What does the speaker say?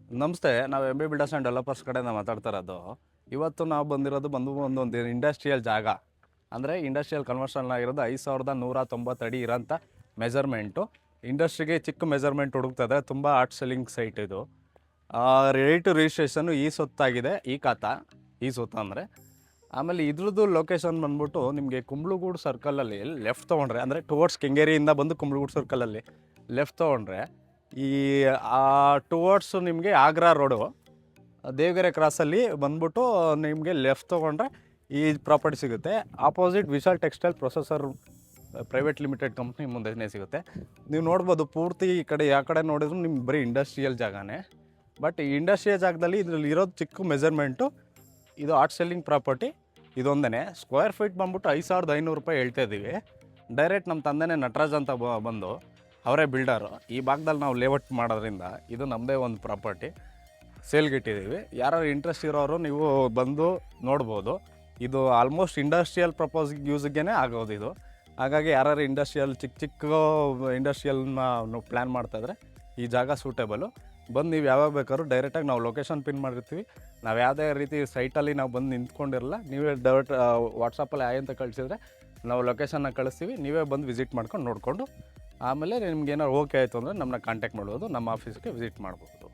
ನಮಸ್ತೆ. ನಾವು M B builders and developers ಕಡೆಯಿಂದ ಮಾತಾಡ್ತಾ ಇರೋದು. ಇವತ್ತು ನಾವು ಬಂದಿರೋದು ಒಂದು ಇಂಡಸ್ಟ್ರಿಯಲ್ ಜಾಗ. ಅಂದರೆ ಇಂಡಸ್ಟ್ರಿಯಲ್ ಕನ್ವರ್ಷನ್ ಆಗಿರೋದು 5190 ಅಡಿ ಇರೋಂಥ ಮೆಜರ್ಮೆಂಟು. ಇಂಡಸ್ಟ್ರಿಗೆ ಚಿಕ್ಕ ಮೆಜರ್ಮೆಂಟ್ ಹುಡುಕ್ತದೆ. ತುಂಬ ಆರ್ಟ್ ಸೆಲ್ಲಿಂಗ್ ಸೈಟ್ ಇದು. ರೇಟು ರಿಜಿಸ್ಟ್ರೇಷನ್ನು ಈ ಸೊತ್ತಾಗಿದೆ, ಈ ಖಾತಾ, ಈ ಸೊತ್ತು ಅಂದರೆ. ಆಮೇಲೆ ಇದ್ರದ್ದು ಲೊಕೇಶನ್ ಬಂದ್ಬಿಟ್ಟು ನಿಮಗೆ ಕುಂಬ್ಳಗೂಡು ಸರ್ಕಲಲ್ಲಿ ಲೆಫ್ಟ್ ತೊಗೊಂಡ್ರೆ, ಅಂದರೆ ಟುವರ್ಡ್ಸ್ ಕೆಂಗೇರಿಯಿಂದ ಬಂದು ಕುಂಬ್ಳಗೂಡು ಸರ್ಕಲಲ್ಲಿ ಲೆಫ್ಟ್ ತೊಗೊಂಡ್ರೆ ಈ ಟುವರ್ಡ್ಸ್ ನಿಮಗೆ ಆಗ್ರಾ ರೋಡು, ದೇವಗೆರೆ ಕ್ರಾಸಲ್ಲಿ ಬಂದ್ಬಿಟ್ಟು ನಿಮಗೆ ಲೆಫ್ಟ್ ತೊಗೊಂಡ್ರೆ ಈ ಪ್ರಾಪರ್ಟಿ ಸಿಗುತ್ತೆ. Opposite Vishal textile processor private limited company ಮುಂದೆನೇ ಸಿಗುತ್ತೆ. ನೀವು ನೋಡ್ಬೋದು ಪೂರ್ತಿ ಈ ಕಡೆ ಯಾವ ಕಡೆ ನೋಡಿದ್ರು ನಿಮ್ಗೆ ಬರೀ ಇಂಡಸ್ಟ್ರಿಯಲ್ ಜಾಗನೇ. ಬಟ್ ಈ ಇಂಡಸ್ಟ್ರಿಯಲ್ ಜಾಗದಲ್ಲಿ ಇದರಲ್ಲಿ ಇರೋದು ಚಿಕ್ಕ ಮೆಜರ್ಮೆಂಟು. ಇದು ಆರ್ಟ್ ಸೆಲ್ಲಿಂಗ್ ಪ್ರಾಪರ್ಟಿ ಇದೊಂದೇ. ಸ್ಕ್ವೇರ್ ಫೀಟ್ ಬಂದ್ಬಿಟ್ಟು 5500 ರೂಪಾಯಿ ಹೇಳ್ತಾ ಇದ್ದೀವಿ. ಡೈರೆಕ್ಟ್ ನಮ್ಮ ತಂದೆನೇ ನಟರಾಜ್ ಅಂತ ಬಂದು ಅವರೇ ಬಿಲ್ಡರು. ಈ ಭಾಗದಲ್ಲಿ ನಾವು ಲೇಔಟ್ ಮಾಡೋದ್ರಿಂದ ಇದು ನಮ್ಮದೇ ಒಂದು ಪ್ರಾಪರ್ಟಿ ಸೇಲ್ಗಿಟ್ಟಿದ್ದೀವಿ. ಯಾರು ಇಂಟ್ರೆಸ್ಟ್ ಇರೋರು ನೀವು ಬಂದು ನೋಡ್ಬೋದು. ಇದು ಆಲ್ಮೋಸ್ಟ್ ಇಂಡಸ್ಟ್ರಿಯಲ್ ಪ್ರಪೋಸ್ ಯೂಸ್ಗೆ ಆಗೋದು ಇದು. ಹಾಗಾಗಿ ಯಾರು ಇಂಡಸ್ಟ್ರಿಯಲ್ ಚಿಕ್ಕ ಇಂಡಸ್ಟ್ರಿಯಲ್ನ ಪ್ಲ್ಯಾನ್ ಮಾಡ್ತಾಯಿದ್ರೆ ಈ ಜಾಗ ಸೂಟೇಬಲು. ಬಂದು ನೀವು ಯಾವಾಗ ಬೇಕಾದ್ರೂ ಡೈರೆಕ್ಟಾಗಿ ನಾವು ಲೊಕೇಶನ್ ಪಿನ್ ಮಾಡಿರ್ತೀವಿ. ನಾವು ಯಾವುದೇ ರೀತಿ ಸೈಟಲ್ಲಿ ನಾವು ಬಂದು ನಿಂತ್ಕೊಂಡಿರಲ್ಲ. ನೀವೇ ಡೈರೆಕ್ಟ್ ವಾಟ್ಸಪ್ಪಲ್ಲಿ ಆಯ್ ಅಂತ ಕಳಿಸಿದ್ರೆ ನಾವು ಲೊಕೇಶನ್ನ ಕಳಿಸ್ತೀವಿ. ನೀವೇ ಬಂದು ವಿಸಿಟ್ ಮಾಡ್ಕೊಂಡು ನೋಡಿಕೊಂಡು ಆಮೇಲೆ ನಿಮ್ಗೆ ಏನಾದ್ರು ಓಕೆ ಆಯಿತು ಅಂದರೆ ನಮ್ಮನ್ನ ಕಾಂಟ್ಯಾಕ್ಟ್ ಮಾಡ್ಬೋದು. ನಮ್ಮ ಆಫೀಸ್ಗೆ ವಿಸಿಟ್ ಮಾಡ್ಬೋದು.